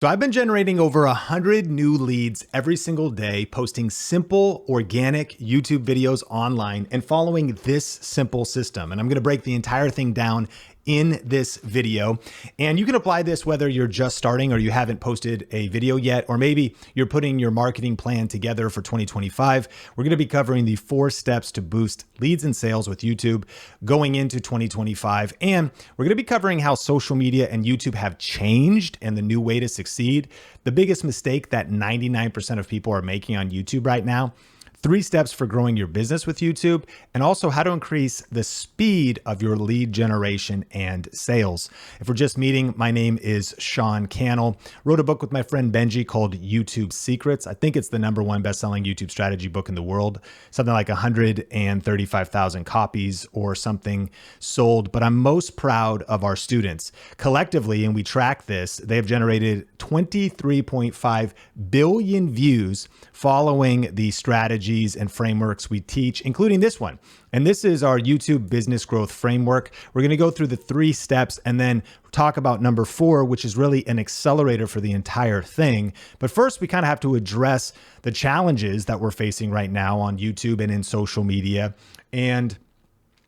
So I've been generating over 100 new leads every single day, posting simple, organic YouTube videos online and following this simple system. And I'm gonna break the entire thing down in this video. And you can apply this whether you're just starting or you haven't posted a video yet, or maybe you're putting your marketing plan together for 2025. We're gonna be covering the 4 steps to boost leads and sales with YouTube going into 2025. And we're gonna be covering how social media and YouTube have changed and the new way to succeed. The biggest mistake that 99% of people are making on YouTube right now, 3 steps for growing your business with YouTube, and also how to increase the speed of your lead generation and sales. If we're just meeting, my name is Sean Cannell. Wrote a book with my friend Benji called YouTube Secrets. I think it's the #1 best-selling YouTube strategy book in the world. Something like 135,000 copies or something sold. But I'm most proud of our students. Collectively, and we track this, they have generated 23.5 billion views following the strategy and frameworks we teach, including this one. And this is our YouTube Business Growth Framework. We're going to go through the 3 steps and then talk about number 4, which is really an accelerator for the entire thing. But first, we kind of have to address the challenges that we're facing right now on YouTube and in social media. And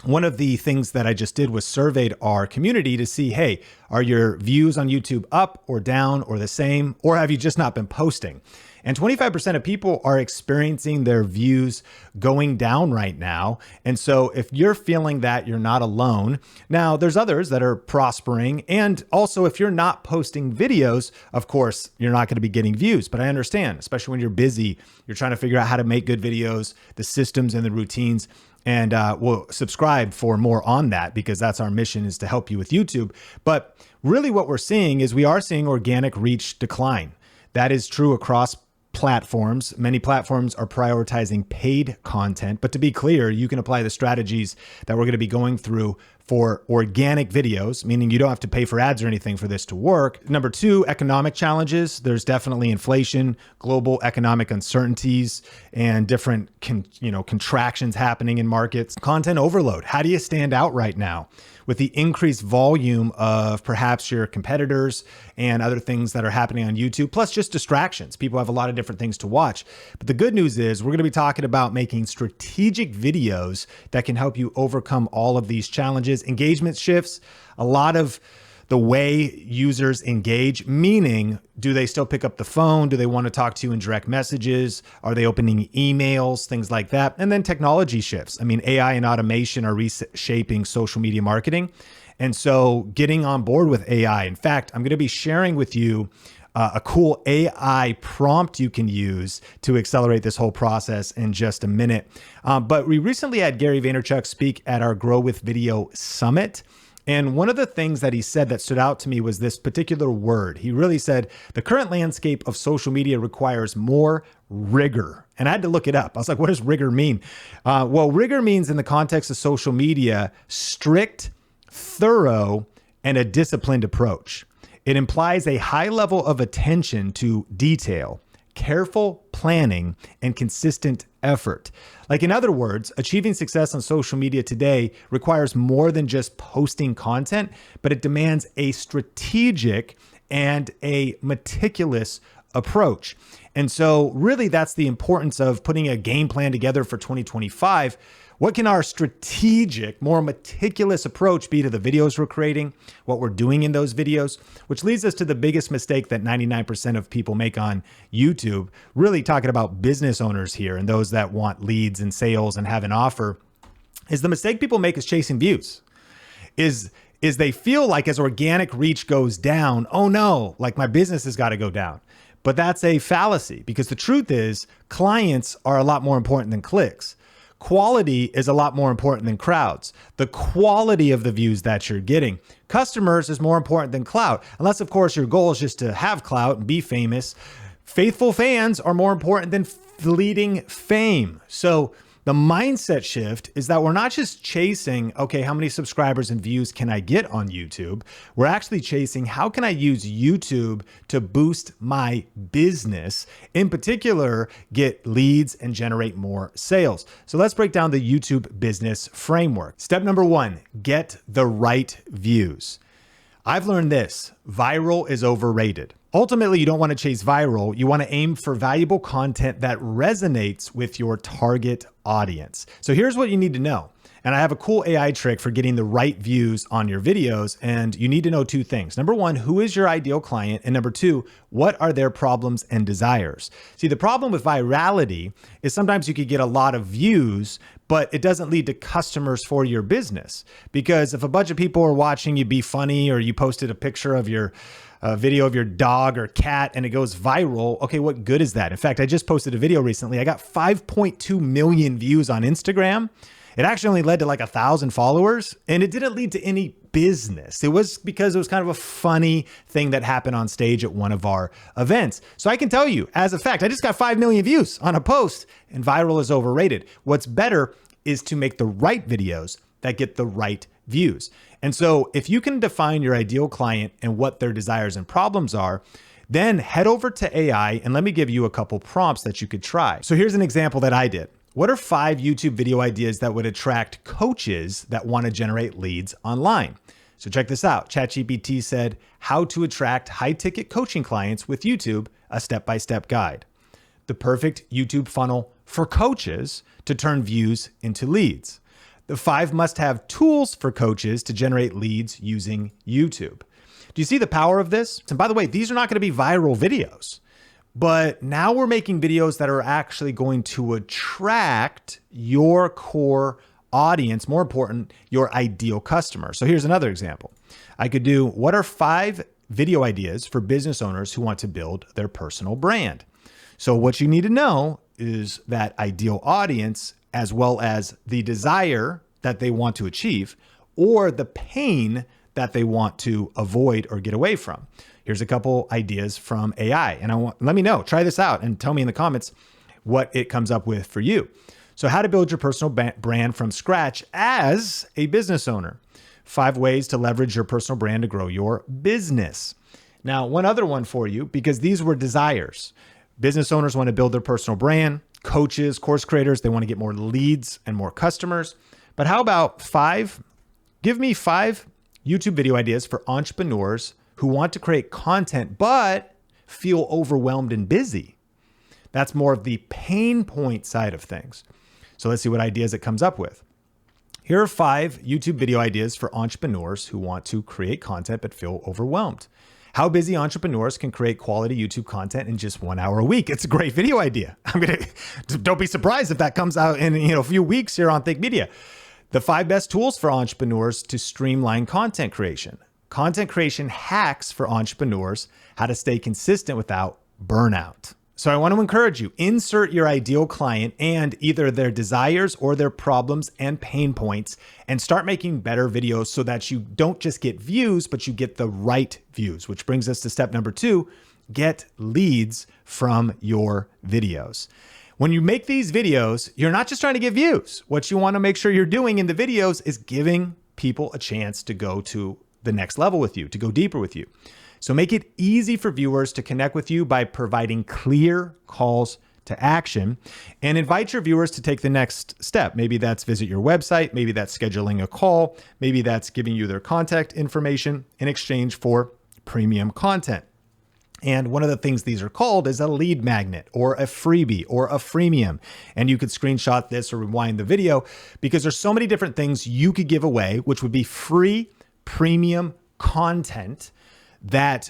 one of the things that I just did was surveyed our community to see, hey, are your views on YouTube up or down or the same, or have you just not been posting? And 25% of people are experiencing their views going down right now. And so if you're feeling that, you're not alone. Now, there's others that are prospering. And also, if you're not posting videos, of course, you're not going to be getting views. But I understand, especially when you're busy, you're trying to figure out how to make good videos, the systems and the routines. And we'll subscribe for more on that, because that's our mission, is to help you with YouTube. But really what we're seeing is we are seeing organic reach decline. That is true across platforms. Many platforms are prioritizing paid content, but to be clear, you can apply the strategies that we're going to be going through for organic videos, meaning you don't have to pay for ads or anything for this to work. Number 2, economic challenges. There's definitely inflation, global economic uncertainties, and different contractions happening in markets. Content overload. How do you stand out right now with the increased volume of perhaps your competitors and other things that are happening on YouTube, plus just distractions? People have a lot of different things to watch. But the good news is we're going to be talking about making strategic videos that can help you overcome all of these challenges. Engagement shifts, a lot of the way users engage, meaning, do they still pick up the phone? Do they want to talk to you in direct messages? Are they opening emails? Things like that. And then technology shifts. I mean, AI and automation are reshaping social media marketing. And so getting on board with AI. In fact, I'm going to be sharing with you a cool AI prompt you can use to accelerate this whole process in just a minute. But we recently had Gary Vaynerchuk speak at our Grow with Video Summit. And one of the things that he said that stood out to me was this particular word. He really said, the current landscape of social media requires more rigor. And I had to look it up. I was like, what does rigor mean? Well, rigor means, in the context of social media, strict, thorough, and a disciplined approach. It implies a high level of attention to detail, careful planning, and consistent effort. Like, in other words, achieving success on social media today requires more than just posting content, but it demands a strategic and a meticulous approach. And so really that's the importance of putting a game plan together for 2025. What can our strategic, more meticulous approach be to the videos we're creating, what we're doing in those videos, which leads us to the biggest mistake that 99% of people make on YouTube, really talking about business owners here and those that want leads and sales and have an offer, is the mistake people make is chasing views. Is they feel like as organic reach goes down, oh no, like my business has got to go down. But that's a fallacy, because the truth is clients are a lot more important than clicks. Quality is a lot more important than crowds. The quality of the views that you're getting. Customers is more important than clout. Unless, of course, your goal is just to have clout and be famous. Faithful fans are more important than fleeting fame. So the mindset shift is that we're not just chasing, okay, how many subscribers and views can I get on YouTube? We're actually chasing, how can I use YouTube to boost my business? In particular, get leads and generate more sales. So let's break down the YouTube business framework. Step number 1, get the right views. I've learned this: viral is overrated. Ultimately, you don't want to chase viral. You want to aim for valuable content that resonates with your target audience. So here's what you need to know. And I have a cool AI trick for getting the right views on your videos. And you need to know two things. Number one, who is your ideal client? And number two, what are their problems and desires? See, the problem with virality is sometimes you could get a lot of views, but it doesn't lead to customers for your business. Because if a bunch of people are watching you be funny, or you posted a picture of your video of your dog or cat and it goes viral, okay, what good is that? In fact, I just posted a video recently. I got 5.2 million views on Instagram. It actually only led to like 1,000 followers, and it didn't lead to any business. It was because it was kind of a funny thing that happened on stage at one of our events. So I can tell you, as a fact, I just got 5 million views on a post, and viral is overrated. What's better is to make the right videos that get the right views. And so if you can define your ideal client and what their desires and problems are, then head over to AI and let me give you a couple prompts that you could try. So here's an example that I did. What are 5 YouTube video ideas that would attract coaches that want to generate leads online? So check this out. ChatGPT said, how to attract high-ticket coaching clients with YouTube, a step-by-step guide. The perfect YouTube funnel for coaches to turn views into leads. The 5 must-have tools for coaches to generate leads using YouTube. Do you see the power of this? And by the way, these are not going to be viral videos. But now we're making videos that are actually going to attract your core audience, more important, your ideal customer. So here's another example. I could do, what are 5 video ideas for business owners who want to build their personal brand? So what you need to know is that ideal audience, as well as the desire that they want to achieve, or the pain that they want to avoid or get away from. Here's a couple ideas from AI, and let me know, try this out and tell me in the comments what it comes up with for you. So how to build your personal brand from scratch as a business owner. 5 ways to leverage your personal brand to grow your business. Now, one other one for you, because these were desires. Business owners want to build their personal brand. Coaches, course creators, they want to get more leads and more customers. But how about 5? Give me 5 YouTube video ideas for entrepreneurs who want to create content but feel overwhelmed and busy. That's more of the pain point side of things. So let's see what ideas it comes up with. Here are 5 YouTube video ideas for entrepreneurs who want to create content but feel overwhelmed. How busy entrepreneurs can create quality YouTube content in just 1 hour a week. It's a great video idea. Don't be surprised if that comes out in a few weeks here on Think Media. The 5 best tools for entrepreneurs to streamline content creation. Content creation hacks for entrepreneurs, how to stay consistent without burnout. So I want to encourage you, insert your ideal client and either their desires or their problems and pain points, and start making better videos so that you don't just get views, but you get the right views, which brings us to step number 2, get leads from your videos. When you make these videos, you're not just trying to get views. What you want to make sure you're doing in the videos is giving people a chance to go to the next level with you, to go deeper with you. So make it easy for viewers to connect with you by providing clear calls to action, and invite your viewers to take the next step. Maybe that's visit your website. Maybe that's scheduling a call. Maybe that's giving you their contact information in exchange for premium content. And one of the things these are called is a lead magnet or a freebie or a freemium. And you could screenshot this or rewind the video, because there's so many different things you could give away, which would be free premium content that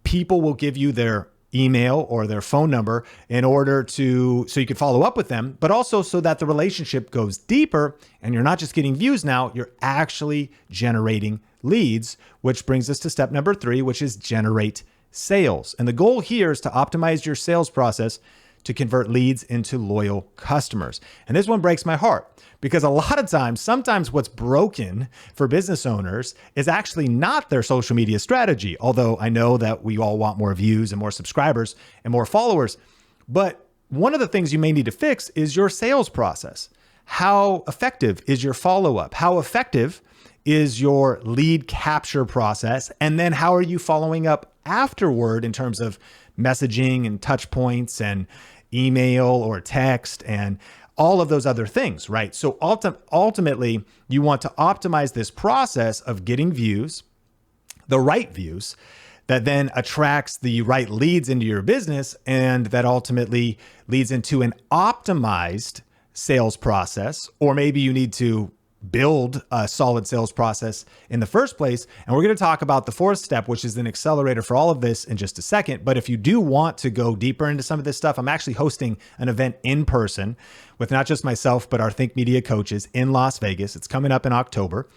people will give you their email or their phone number in order to, so you can follow up with them, but also so that the relationship goes deeper and you're not just getting views now, you're actually generating leads, which brings us to step number 3, which is generate sales. And the goal here is to optimize your sales process to convert leads into loyal customers. And this one breaks my heart, because a lot of times, sometimes what's broken for business owners is actually not their social media strategy. Although I know that we all want more views and more subscribers and more followers. But one of the things you may need to fix is your sales process. How effective is your follow-up? How effective is your lead capture process? And then how are you following up afterward in terms of messaging and touch points and email or text and all of those other things, right? So ultimately, you want to optimize this process of getting views, the right views, that then attracts the right leads into your business, and that ultimately leads into an optimized sales process. Or maybe you need to build a solid sales process in the first place. And we're going to talk about the fourth step, which is an accelerator for all of this in just a second. But if you do want to go deeper into some of this stuff, I'm actually hosting an event in person with not just myself, but our Think Media coaches in Las Vegas. It's coming up in October.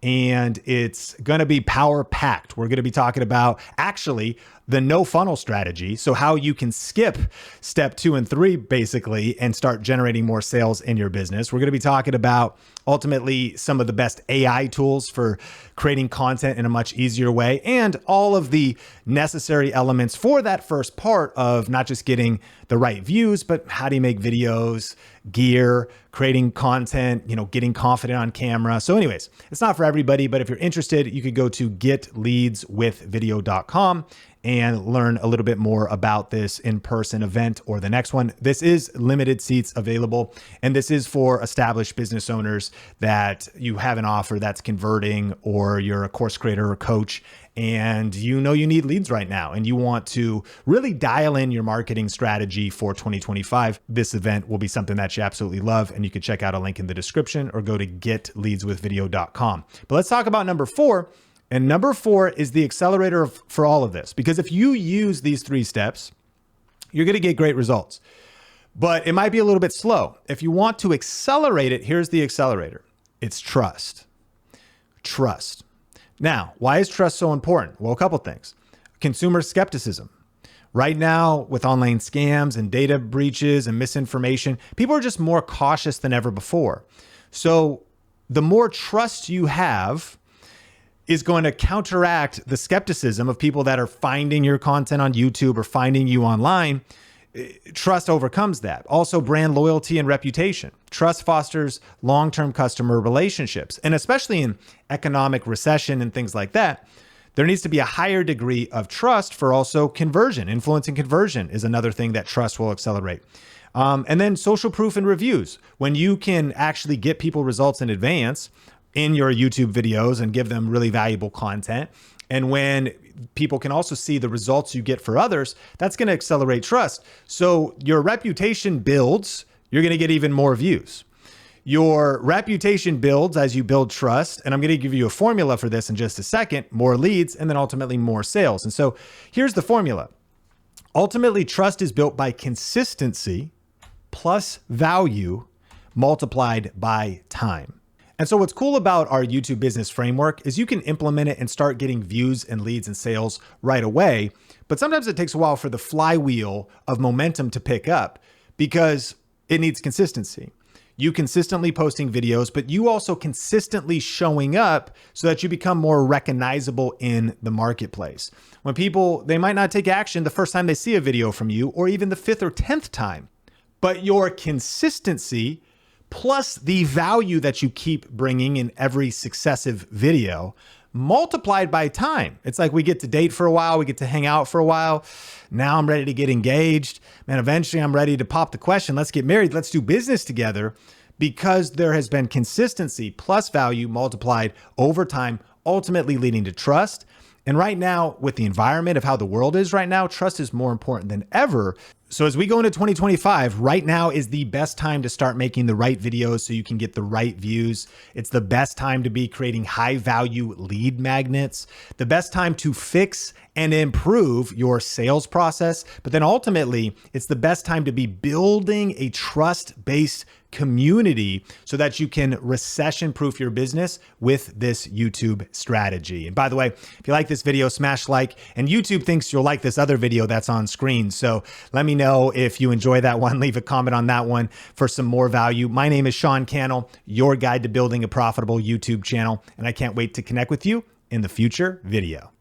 And it's going to be power packed. We're going to be talking about actually the no funnel strategy. So how you can skip step 2 and 3 basically and start generating more sales in your business. We're going to be talking about ultimately some of the best AI tools for creating content in a much easier way, and all of the necessary elements for that first part of not just getting the right views, but how do you make videos, gear, creating content, getting confident on camera. So anyways, it's not for everybody, but if you're interested, you could go to getleadswithvideo.com and learn a little bit more about this in-person event or the next one. This is limited seats available, and this is for established business owners that you have an offer that's converting, or you're a course creator or coach, and you need leads right now, and you want to really dial in your marketing strategy for 2025. This event will be something that you absolutely love, and you can check out a link in the description or go to getleadswithvideo.com. But let's talk about number 4. And number 4 is the accelerator for all of this, because if you use these 3 steps, you're going to get great results, but it might be a little bit slow. If you want to accelerate it, here's the accelerator. It's trust. Trust. Now, why is trust so important? Well, a couple things. Consumer skepticism. Right now, with online scams and data breaches and misinformation, people are just more cautious than ever before. So the more trust you have is going to counteract the skepticism of people that are finding your content on YouTube or finding you online. Trust overcomes that. Also, brand loyalty and reputation. Trust fosters long-term customer relationships. And especially in economic recession and things like that, there needs to be a higher degree of trust for also conversion. Influencing conversion is another thing that trust will accelerate. And then social proof and reviews. When you can actually get people results in advance in your YouTube videos and give them really valuable content, and when people can also see the results you get for others, that's going to accelerate trust. So your reputation builds, you're going to get even more views. Your reputation builds as you build trust. And I'm going to give you a formula for this in just a second: more leads, and then ultimately more sales. And so here's the formula. Ultimately, trust is built by consistency plus value multiplied by time. And so what's cool about our YouTube business framework is you can implement it and start getting views and leads and sales right away. But sometimes it takes a while for the flywheel of momentum to pick up, because it needs consistency. You consistently posting videos, but you also consistently showing up so that you become more recognizable in the marketplace. When people, they might not take action the first time they see a video from you, or even the 5th or 10th time, but your consistency plus the value that you keep bringing in every successive video multiplied by time. It's like we get to date for a while, we get to hang out for a while. Now I'm ready to get engaged. Man, eventually I'm ready to pop the question, let's get married, let's do business together, because there has been consistency plus value multiplied over time, ultimately leading to trust. And right now, with the environment of how the world is right now, trust is more important than ever. So as we go into 2025, right now is the best time to start making the right videos so you can get the right views. It's the best time to be creating high value lead magnets, the best time to fix and improve your sales process. But then ultimately, it's the best time to be building a trust-based community so that you can recession-proof your business with this YouTube strategy. And by the way, if you like this video, smash like, and YouTube thinks you'll like this other video that's on screen. So let me know if you enjoy that one. Leave a comment on that one for some more value. My name is Sean Cannell, your guide to building a profitable YouTube channel, and I can't wait to connect with you in the future video.